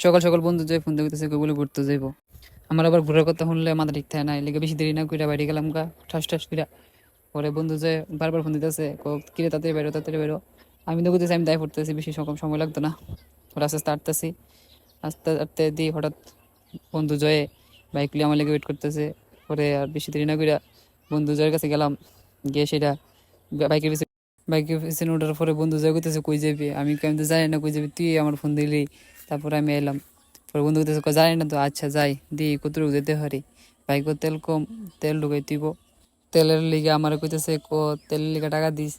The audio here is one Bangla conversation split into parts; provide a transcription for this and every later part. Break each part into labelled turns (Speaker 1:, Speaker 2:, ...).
Speaker 1: সকাল সকাল বন্ধু যে ফোন দেখতেছে গুগলে ঘুরতে যাইবো। আমার আবার ঘুরার কথা শুনলে মাথা ঠিক থাকে না, এলাকা বেশি দেরি না কইরা বাইরে গেলাম গা ঠাস ঠাস কইরা। পরে বন্ধু যে বারবার ফোন দিতেছে, কিরে তাড়াতাড়ি বেরো তাড়াতাড়ি বেরো। আমি তো কইতেছি আমি দায় পড়তেছি, বেশি সময় লাগতো না। ওরা আস্তে আস্তে আটতেছি, আস্তে আস্তে দিই হঠাৎ বন্ধু জয়ে বাইক নিয়ে আমার লেগে ওয়েট করতেছে। পরে আর বেশি দেরি না কইরা বন্ধু জয়ের কাছে গেলাম, গিয়ে সেটা বাইকের পিছনে বাইকের পিছনে ওঠার পরে বন্ধু জয় করতেছে কই যাবি, আমি তো জানি না কই যাবি, তুই আমার ফোন দিলি। তারপরে আমি এলাম, পরে বন্ধু করতেছে জানি না তো, আচ্ছা যাই দি কতটুকু যেতে পারি। বাইকও তেল কম, তেল ঢুকাই দিব। তেলের লিগে আমার কইতেছে তেলের লিগে টাকা দিস।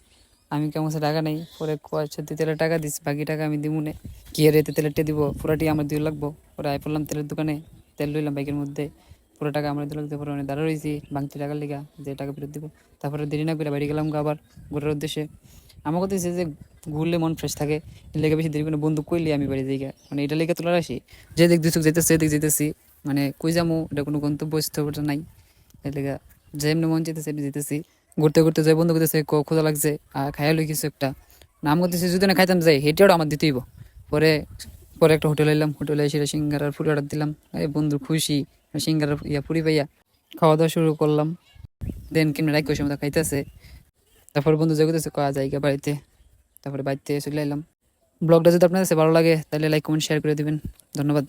Speaker 1: আমি কেমন সে টাকা নেই। পরে আচ্ছা তুই তেলের টাকা দিস, বাকি টাকা আমি দিমুনে। কি আর এতে তেলের দিব, পুরাটি আমার দিয়ে লাগবো। পরে আই পড়লাম তেলের দোকানে, তেল লইলাম বাইকের মধ্যে। পুরো টাকা আমার দিয়ে লাগতে, পরে অনেক দাঁড়া রয়েছি ভাঙতি টাকার লিগা যে টাকা ফেরত দিব। তারপরে দেরি না করে বাড়ি গেলাম আবার ঘোরার উদ্দেশ্যে। আমার কথা হচ্ছে যে ঘুরলে মন ফ্রেশ থাকে, এর লেগে বেশি দেরি করে বন্ধু কইলে আমি বাড়ি যাই গা। মানে এটা লেগে তোলার আসি, যে দিক দুচুক যেতেছে এদিক যেতেছি, মানে কই যামু এটা কোনো গন্তব্যস্থলটা নাই। এর লেগে যেমনি মন যেতেছে যেতেছি। ঘুরতে ঘুরতে যাই বন্ধু করতেছে ক্ষুধা লাগছে আর খাইয়া লই কিছু একটা। নাম করতেছি যদি না খাইতাম যাই হেঁটেও আমার দিতেইব। পরে পরে একটা হোটেল এলাম, হোটেলে সেটা সিঙ্গারার পুরি অর্ডার দিলাম। এই বন্ধু খুশি, সিঙ্গারার পুরি পাইয়া খাওয়া দাওয়া শুরু করলাম। দেন কিনে রাখ সময় খাইতেছে। তারপর বন্ধু জায়গাতেছে কয়া জায়গা বাড়িতে। তারপরে বাড়িতে চলে এলাম। ব্লগটা যদি আপনার কাছে ভালো লাগে তাহলে লাইক কমেন্ট শেয়ার করে দিবেন। ধন্যবাদ।